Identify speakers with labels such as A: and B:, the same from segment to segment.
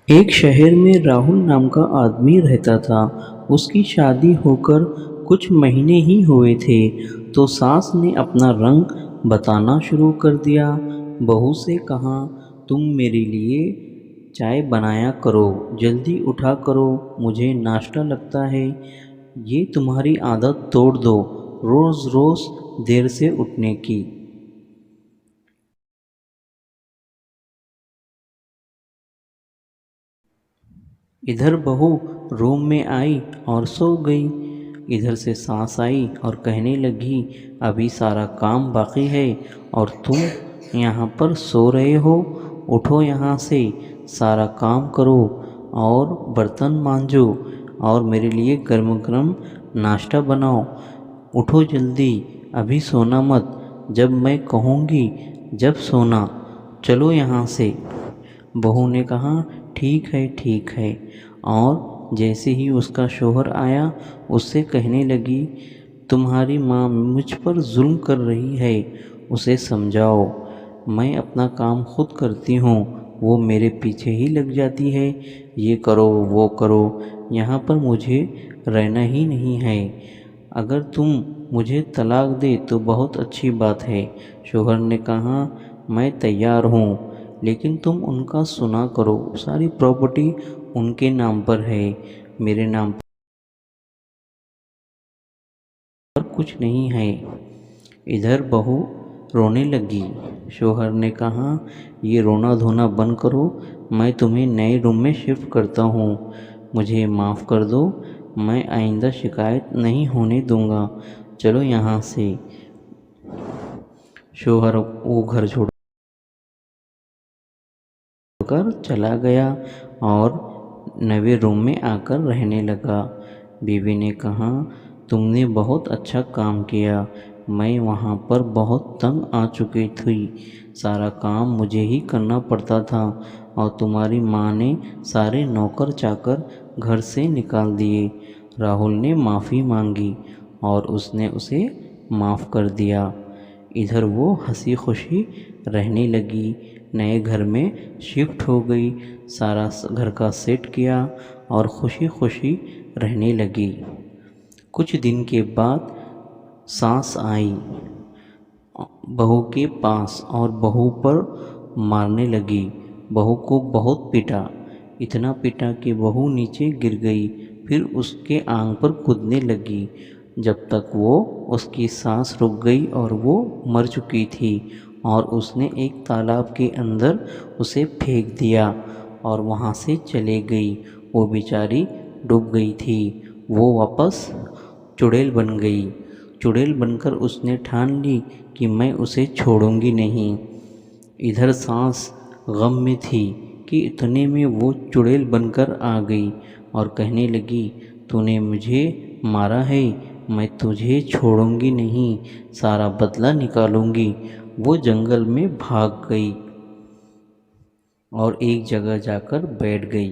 A: एक शहर में राहुल नाम का आदमी रहता था। उसकी शादी होकर कुछ महीने ही हुए थे तो सास ने अपना रंग बताना शुरू कर दिया। बहू से कहा, तुम मेरे लिए चाय बनाया करो, जल्दी उठा करो, मुझे नाश्ता लगता है। ये तुम्हारी आदत तोड़ दो, रोज़ रोज़ देर से उठने की। इधर बहू रूम में आई और सो गई। इधर से सास आई और कहने लगी, अभी सारा काम बाकी है और तुम यहाँ पर सो रहे हो। उठो यहाँ से, सारा काम करो और बर्तन मांजो और मेरे लिए गर्म गर्म नाश्ता बनाओ। उठो जल्दी, अभी सोना मत, जब मैं कहूँगी जब सोना। चलो यहाँ से। बहू ने कहा, ठीक है। और जैसे ही उसका शौहर आया, उससे कहने लगी, तुम्हारी माँ मुझ पर जुल्म कर रही है, उसे समझाओ। मैं अपना काम खुद करती हूँ, वो मेरे पीछे ही लग जाती है, ये करो वो करो, यहाँ पर मुझे रहना ही नहीं है। अगर तुम मुझे तलाक दे तो बहुत अच्छी बात है। शौहर ने कहा, मैं तैयार हूँ, लेकिन तुम उनका सुना करो, सारी प्रॉपर्टी उनके नाम पर है, मेरे नाम पर कुछ नहीं है। इधर बहू रोने लगी। शौहर ने कहा, ये रोना धोना बंद करो, मैं तुम्हें नए रूम में शिफ्ट करता हूँ, मुझे माफ़ कर दो, मैं आइंदा शिकायत नहीं होने दूँगा, चलो यहाँ से। शौहर वो घर छोड़कर चला गया और नए रूम में आकर रहने लगा। बीवी ने कहा, तुमने बहुत अच्छा काम किया, मैं वहाँ पर बहुत तंग आ चुकी थी, सारा काम मुझे ही करना पड़ता था और तुम्हारी माँ ने सारे नौकर चाकर घर से निकाल दिए। राहुल ने माफ़ी मांगी और उसने उसे माफ़ कर दिया। इधर वो हंसी खुशी रहने लगी, नए घर में शिफ्ट हो गई, सारा घर का सेट किया और खुशी खुशी रहने लगी। कुछ दिन के बाद सास आई बहू के पास और बहू पर मारने लगी। बहू को बहुत पीटा, इतना पीटा कि बहू नीचे गिर गई, फिर उसके आंग पर कूदने लगी, जब तक वो उसकी सांस रुक गई और वो मर चुकी थी। और उसने एक तालाब के अंदर उसे फेंक दिया और वहाँ से चले गई। वो बेचारी डूब गई थी। वो वापस चुड़ैल बन गई। चुड़ैल बनकर उसने ठान ली कि मैं उसे छोड़ूंगी नहीं। इधर सास गम में थी कि इतने में वो चुड़ैल बनकर आ गई और कहने लगी, तूने मुझे मारा है, मैं तुझे छोड़ूंगी नहीं, सारा बदला निकालूंगी। वो जंगल में भाग गई और एक जगह जाकर बैठ गई।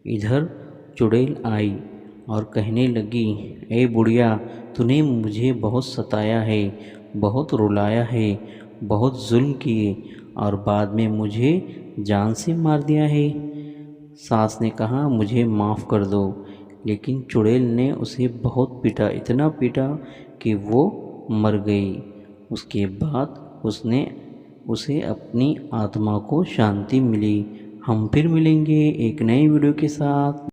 A: इधर चुड़ैल आई और कहने लगी, ए बुढ़िया, तूने मुझे बहुत सताया है, बहुत रुलाया है, बहुत जुल्म किए और बाद में मुझे जान से मार दिया है। सास ने कहा, मुझे माफ़ कर दो, लेकिन चुड़ैल ने उसे बहुत पीटा, इतना पीटा कि वो मर गई। उसके बाद उसने उसे अपनी आत्मा को शांति मिली। हम फिर मिलेंगे एक नए वीडियो के साथ।